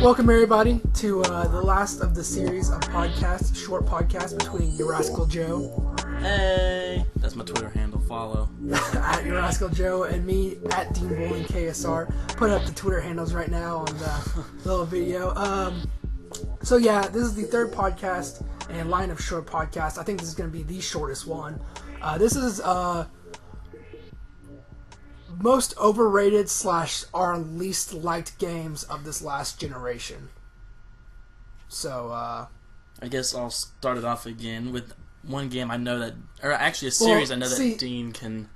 Welcome everybody to the last of the series of podcasts, short podcast between Your Rascal Joe. Hey, that's my Twitter handle. Follow at Your Rascal Joe and me at Dean Bowling KSR. Put up the Twitter handles right now on the little video. So yeah, this is the third podcast in a line of short podcasts. I think this is going to be the shortest one. This is most overrated / our least liked games of this last generation. So, I guess I'll start it off again with one game I know that, or actually a series that Dean can.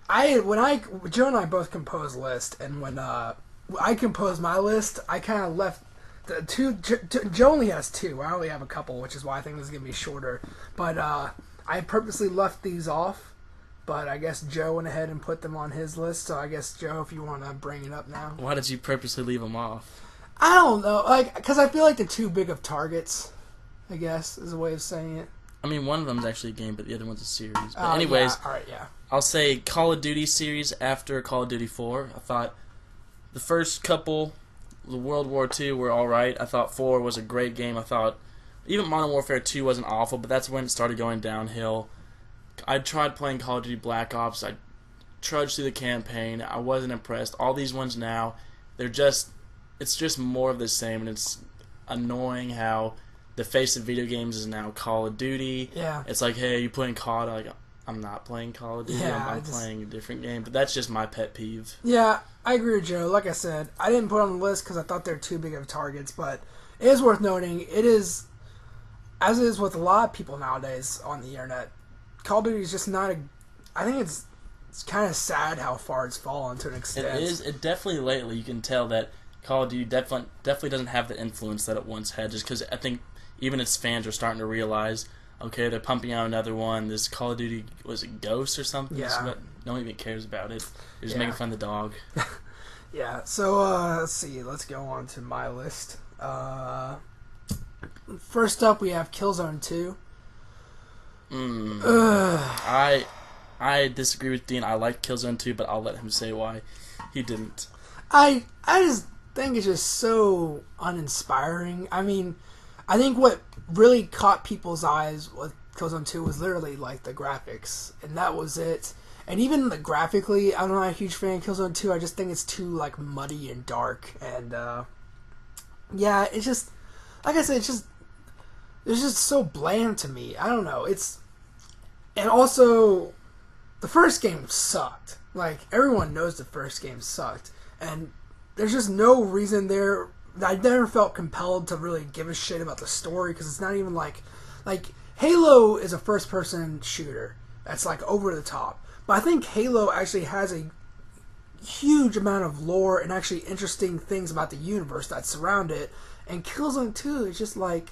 Joe and I both composed lists, and when I composed my list, I kind of left the two. Joe only has two. I only have a couple, which is why I think this is gonna be shorter. But I purposely left these off. But I guess Joe went ahead and put them on his list, so I guess, Joe, if you want to bring it up now. Why did you purposely leave them off? I don't know, because I feel like they're too big of targets, I guess, is a way of saying it. I mean, one of them is actually a game, but the other one's a series. But anyways, yeah. All right, yeah. I'll say Call of Duty series after Call of Duty 4. I thought the first couple, the World War II, were alright. I thought 4 was a great game. I thought even Modern Warfare 2 wasn't awful, but that's when it started going downhill. I tried playing Call of Duty Black Ops. I trudged through the campaign. I wasn't impressed. All these ones now, it's just more of the same, and it's annoying how the face of video games is now Call of Duty. Yeah. It's like, hey, are you playing COD? Like, I'm not playing Call of Duty. Yeah, I'm playing a different game. But that's just my pet peeve. Yeah, I agree with Joe. Like I said, I didn't put it on the list because I thought they're too big of targets, but it is worth noting. It is, as it is with a lot of people nowadays on the internet, Call of Duty is just not I think it's kind of sad how far it's fallen to an extent. It is. It definitely lately you can tell that Call of Duty definitely doesn't have the influence that it once had. Just because I think even its fans are starting to realize, okay, they're pumping out another one. This Call of Duty, was it Ghost or something? Yeah. No one even cares about it. They're just making fun of the dog. Yeah. So let's see. Let's go on to my list. First up, we have Killzone 2. I disagree with Dean. I like Killzone 2, but I'll let him say why he didn't. I just think it's just so uninspiring. I mean, I think what really caught people's eyes with Killzone 2 was literally like the graphics, and that was it. And even graphically, I'm not a huge fan of Killzone 2. I just think it's too like muddy and dark, and yeah, it's just like I said, it's just so bland to me. I don't know. And also, the first game sucked. Like, everyone knows the first game sucked. And there's just no reason there. I never felt compelled to really give a shit about the story, because it's not even like Halo is a first-person shooter that's like over the top. But I think Halo actually has a huge amount of lore and actually interesting things about the universe that surround it. And Killzone 2 is just like,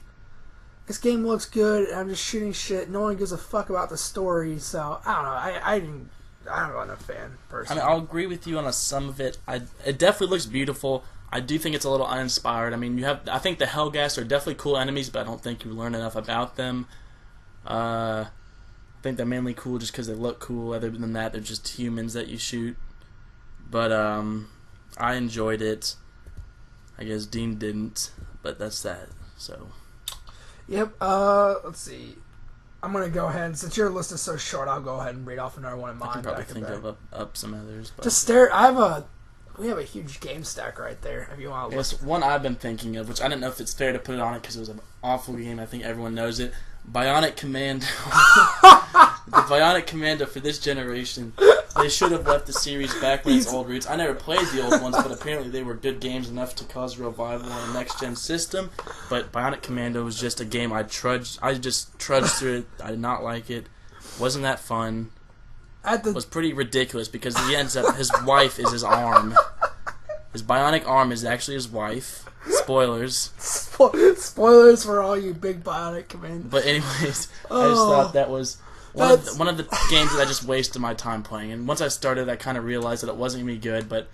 this game looks good, and I'm just shooting shit. No one gives a fuck about the story, so I don't know. I'm not a fan, personally. I mean, I'll agree with you on some of it. It definitely looks beautiful. I do think it's a little uninspired. I mean, I think the Hellghast are definitely cool enemies, but I don't think you learn enough about them. I think they're mainly cool just because they look cool. Other than that, they're just humans that you shoot. But I enjoyed it. I guess Dean didn't, but that's that. So. Yep, let's see. I'm going to go ahead, since your list is so short, I'll go ahead and read off another one of mine. I can probably think of up some others. But. Just stare, we have a huge game stack right there, if you want to look. Yes, one I've been thinking of, which I don't know if it's fair to put it on it because it was an awful game. I think everyone knows it. Bionic Commando. The Bionic Commando for this generation. They should have left the series back with its old roots. I never played the old ones, but apparently they were good games enough to cause revival on a next-gen system. But Bionic Commando was just a game I just trudged through it. I did not like it. Wasn't that fun. It was pretty ridiculous because he ends up, his wife is his arm. His bionic arm is actually his wife. Spoilers. Spoilers for all you big Bionic Commando. But anyways, I just thought that was one of the games that I just wasted my time playing. And once I started, I kind of realized that it wasn't going to be good, but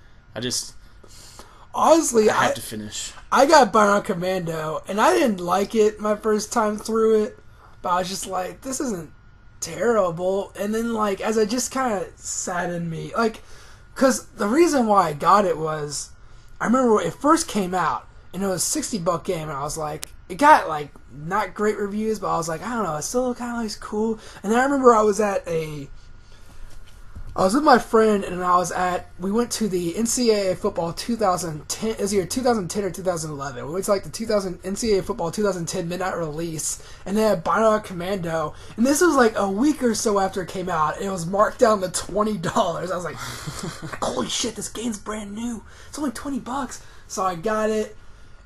honestly, I have to finish. I got Bionic Commando, and I didn't like it my first time through it, but I was just like, this isn't terrible. And then, like, as it just kind of saddened me, like, because the reason why I got it was, I remember when it first came out, and it was $60 game, and I was like, it got like not great reviews, but I was like, I don't know, it still kind of looks cool. And then I remember I was with my friend, and we went to the NCAA football 2010, it was either 2010 or 2011. We went to like the NCAA football 2010 midnight release, and they had Bionic Commando, and this was like a week or so after it came out, and it was marked down to $20. I was like, holy shit, this game's brand new. It's only $20. So I got it.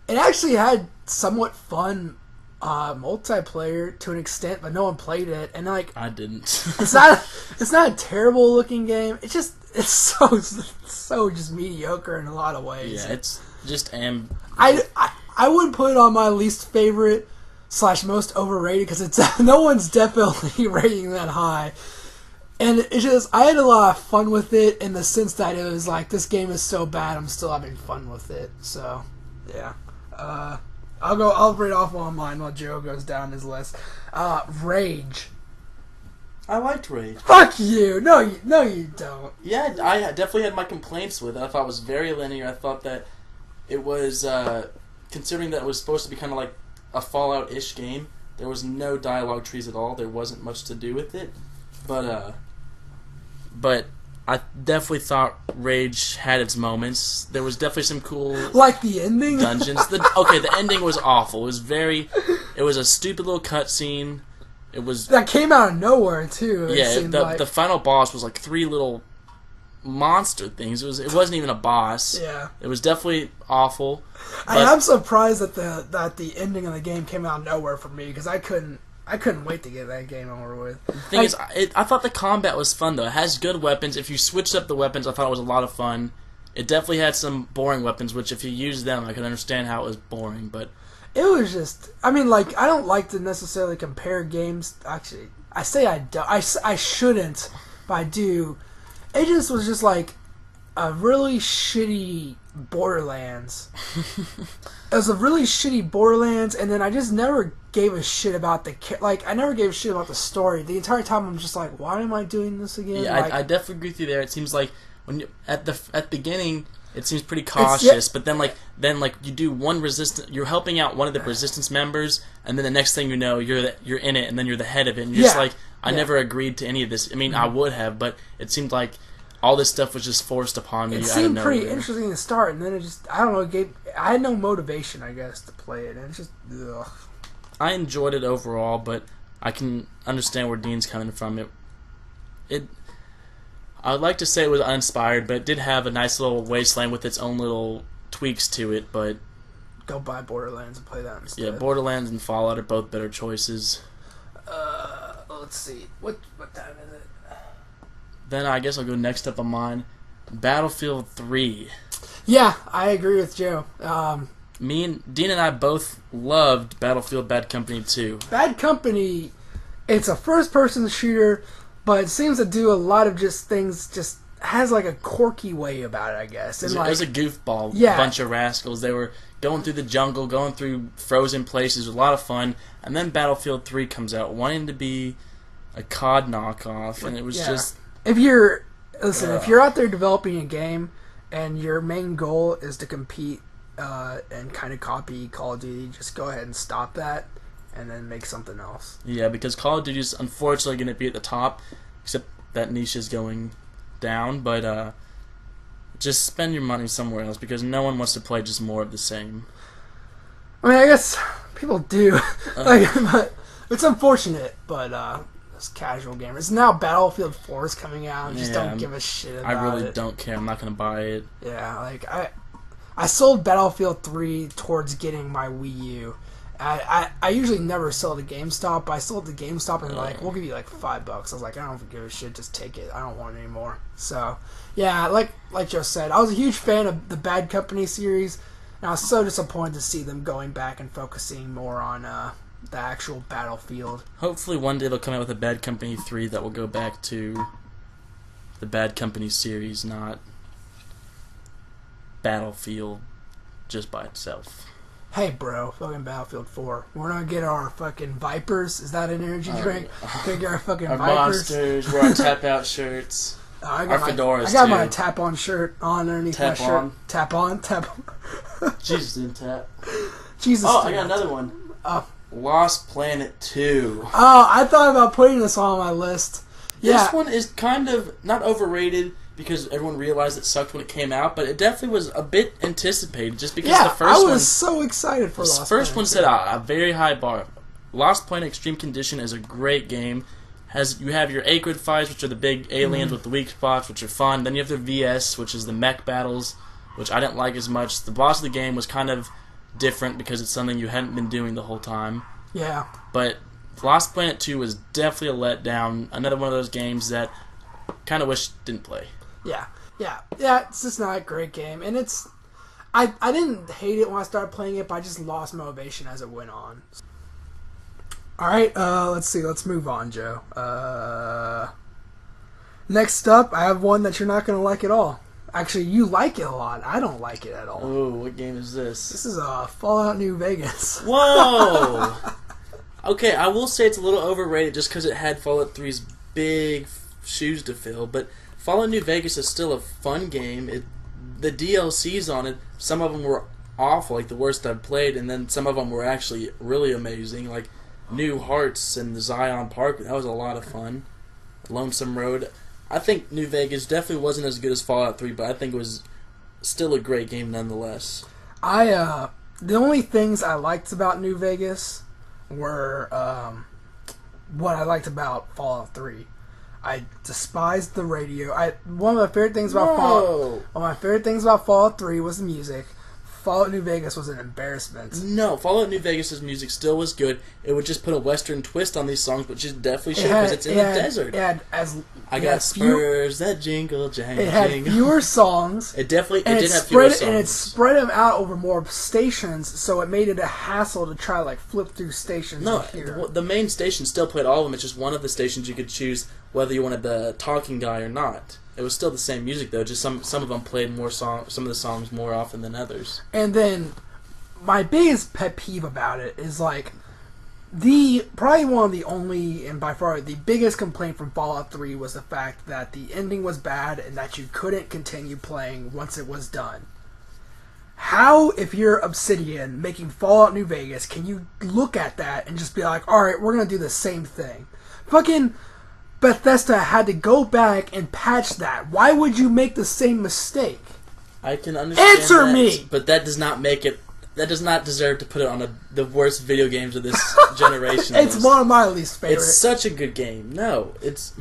It actually had somewhat fun multiplayer to an extent, but no one played it, and like I didn't. it's not a terrible looking game. It's so just mediocre in a lot of ways. Yeah, it's just I wouldn't put it on my least favorite / most overrated, because it's no one's definitely rating that high. And it's just, I had a lot of fun with it in the sense that it was like, this game is so bad, I'm still having fun with it. So yeah. I'll read off one of mine while Joe goes down his list. Rage. I liked Rage. Fuck you! No, you don't. Yeah, I definitely had my complaints with it. I thought it was very linear. I thought that it was, considering that it was supposed to be kind of like a Fallout-ish game, there was no dialogue trees at all. There wasn't much to do with it. But I definitely thought Rage had its moments. There was definitely some cool... Like the ending? Dungeons. The ending was awful. It was a stupid little cutscene. It was... That came out of nowhere, too. The final boss was like 3 little monster things. It wasn't even a boss. Yeah. It was definitely awful. I'm surprised that the ending of the game came out of nowhere for me, because I couldn't wait to get that game over with. The thing is, I thought the combat was fun, though. It has good weapons. If you switched up the weapons, I thought it was a lot of fun. It definitely had some boring weapons, which if you used them, I could understand how it was boring, but... It was just... I mean, like, I don't like to necessarily compare games. Actually, I say I don't. I shouldn't, but I do. It just was just like a really shitty Borderlands. It was a really shitty Borderlands, and then I just never gave a shit about I never gave a shit about the story. The entire time I'm just like, why am I doing this again? Yeah, I definitely agree with you there. It seems like when at the beginning, it seems pretty cautious, but then you do one resistance, you're helping out one of the resistance members, and then the next thing you know, you're in it, and then you're the head of it, and you're just like, I never agreed to any of this. I mean, I would have, but it seemed like all this stuff was just forced upon me. It seemed pretty interesting to start, and then it just, I don't know, I had no motivation, I guess, to play it, and it's just, ugh. I enjoyed it overall, but I can understand where Dean's coming from. I would like to say it was uninspired, but it did have a nice little wasteland with its own little tweaks to it, but... Go buy Borderlands and play that instead. Yeah, Borderlands and Fallout are both better choices. Let's see. What time is it? Then I guess I'll go next up on mine. Battlefield 3. Yeah, I agree with Joe. Me and Dean and I both loved Battlefield Bad Company 2. Bad Company, it's a first-person shooter, but it seems to do a lot of just has like a quirky way about it, I guess. And it was a goofball bunch of rascals. They were going through the jungle, going through frozen places. It was a lot of fun. And then Battlefield 3 comes out, wanting to be a COD knockoff, and it was just... If you're out there developing a game and your main goal is to compete and kind of copy Call of Duty, just go ahead and stop that and then make something else. Yeah, because Call of Duty is unfortunately going to be at the top, except that niche is going down, but just spend your money somewhere else, because no one wants to play just more of the same. I mean, I guess people do, but it's unfortunate, but it's casual gamers. Now Battlefield 4 is coming out, and just don't give a shit about it. I really don't care. I'm not going to buy it. Yeah, like, I sold Battlefield 3 towards getting my Wii U. I usually never sell to GameStop, but I sold to GameStop and like, we'll give you like $5. I was like, I don't give a shit, just take it. I don't want it anymore. So, yeah, like Joe said, I was a huge fan of the Bad Company series, and I was so disappointed to see them going back and focusing more on the actual Battlefield. Hopefully one day they'll come out with a Bad Company 3 that will go back to the Bad Company series, not Battlefield just by itself. Hey, bro, fucking Battlefield 4. We're gonna get our fucking Vipers. Is that an energy drink? We're gonna get our fucking our Vipers. Monsters, wear our tap-out shirts. Our fedoras, I got my tap-on shirt on underneath my shirt. On. Tap on. Jesus didn't tap. Jesus. Oh, I got another one. Oh. Lost Planet 2. Oh, I thought about putting this on my list. Yeah. This one is kind of not overrated because everyone realized it sucked when it came out, but it definitely was a bit anticipated just because the first one... I was so excited for Lost Planet. The first one set a very high bar. Lost Planet Extreme Condition is a great game. You have your A-Grid fights, which are the big aliens with the weak spots, which are fun. Then you have the VS, which is the mech battles, which I didn't like as much. The boss of the game was kind of different because it's something you hadn't been doing the whole time. Yeah. But Lost Planet 2 was definitely a letdown. Another one of those games that kind of wish didn't play. Yeah. It's just not a great game, and it's. I didn't hate it when I started playing it, but I just lost motivation as it went on. All right, let's see. Let's move on, Joe. Next up, I have one that you're not going to like at all. Actually, you like it a lot. I don't like it at all. Oh, what game is this? This is Fallout New Vegas. Whoa! Okay, I will say it's a little overrated just because it had Fallout 3's big shoes to fill, but Fallout New Vegas is still a fun game. The DLCs on it, some of them were awful, like the worst I've played, and then some of them were actually really amazing, like New Hearts and the Zion Park. That was a lot of fun. Lonesome Road. I think New Vegas definitely wasn't as good as Fallout 3, but I think it was still a great game nonetheless. The only things I liked about New Vegas were what I liked about Fallout 3. I despised the radio. One of my favorite things about Fallout 3 was the music. Fallout New Vegas was an embarrassment. No, Fallout New Vegas' music still was good. It would just put a Western twist on these songs, which it definitely should because it's in the desert. I got spurs that jingle, jangle. It had fewer songs. It did have fewer songs. And it spread them out over more stations, so it made it a hassle to try to flip through stations. No, the main station still played all of them. It's just one of the stations you could choose whether you wanted the talking guy or not. It was still the same music though. Just some of them played some of the songs more often than others. And then my biggest pet peeve about it is probably one of the only and by far the biggest complaint from Fallout 3 was the fact that the ending was bad and that you couldn't continue playing once it was done. How, if you're Obsidian making Fallout New Vegas, can you look at that and just be like, alright, we're going to do the same thing? Fucking Bethesda had to go back and patch that. Why would you make the same mistake? I can understand Answer me! But that does not make it... That does not deserve to put it on the worst video games of this generation. It's one of my least favorites. It's such a good game. No, it's...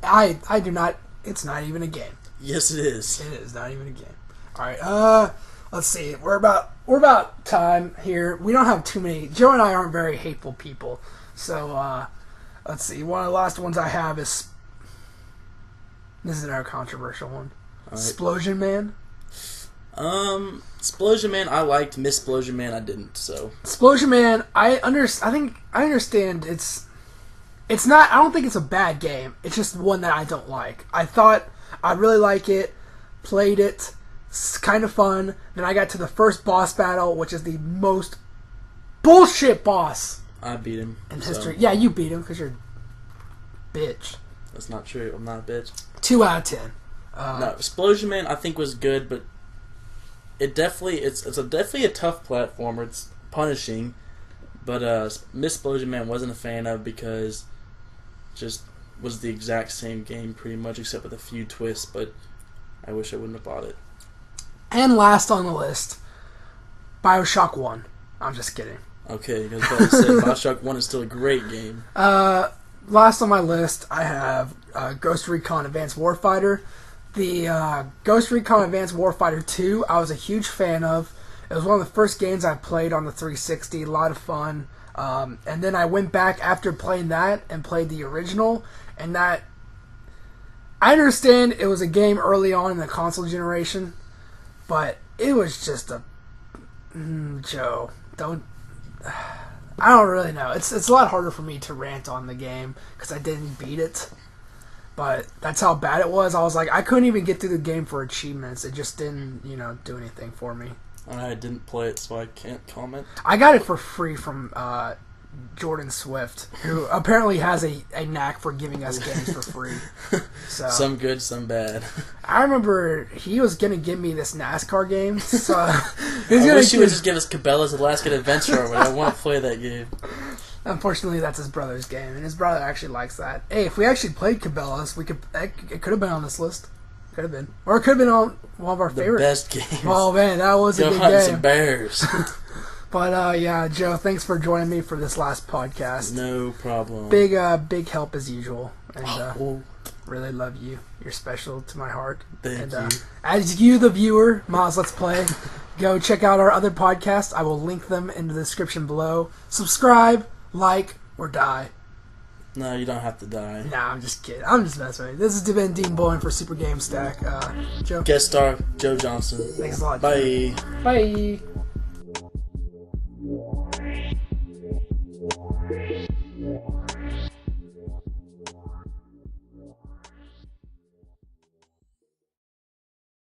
I do not... It's not even a game. Yes, it is. It is not even a game. Alright, let's see. We're about time here. We don't have too many... Joe and I aren't very hateful people. So, let's see. One of the last ones I have is... This is another controversial one. Right. Splosion Man. Splosion Man I liked. Missplosion Man I didn't. So Splosion Man, I understand. It's not. I don't think it's a bad game. It's just one that I don't like. I thought I'd really like it. Played it. It's kind of fun. Then I got to the first boss battle, which is the most bullshit boss. I beat him in history. Yeah, you beat him because you're a bitch. That's not true. I'm not a bitch. 2 out of 10. No, Splosion Man I think was good, but it's definitely a tough platformer. It's punishing, but Missplosion Man wasn't a fan of because just was the exact same game pretty much except with a few twists. But I wish I wouldn't have bought it. And last on the list, BioShock 1. I'm just kidding. Okay, because like I said, BioShock 1 is still a great game. Last on my list, I have Ghost Recon Advanced Warfighter. The Ghost Recon Advanced Warfighter 2, I was a huge fan of. It was one of the first games I played on the 360. A lot of fun. And then I went back after playing that and played the original. And that... I understand it was a game early on in the console generation. But it was just a... Joe, don't... I don't really know. It's a lot harder for me to rant on the game because I didn't beat it. But that's how bad it was. I was like, I couldn't even get through the game for achievements. It just didn't, do anything for me. I didn't play it, so I can't comment. I got it for free from Jordan Swift, who apparently has a knack for giving us games for free. So some good, some bad. I remember he was gonna give me this NASCAR game. So I wish he would just give us Cabela's Alaskan Adventure, but I want to play that game. Unfortunately, that's his brother's game, and his brother actually likes that. Hey, if we actually played Cabela's, we could. It could have been on this list. Could have been, or it could have been on one of our favorite best games. Oh man, that was a Go good hunt game. some bears. But yeah, Joe, thanks for joining me for this last podcast. No problem. Big help as usual, and really love you. You're special to my heart. Thank you. As you, the viewer, Miles Let's Play, go check out our other podcasts. I will link them in the description below. Subscribe, like, or die. No, you don't have to die. Nah, I'm just kidding. I'm just messing with you. This has been Dean Bowen for SuperGameStack. Joe. Guest star Joe Johnson. Thanks a lot. Bye. Bye.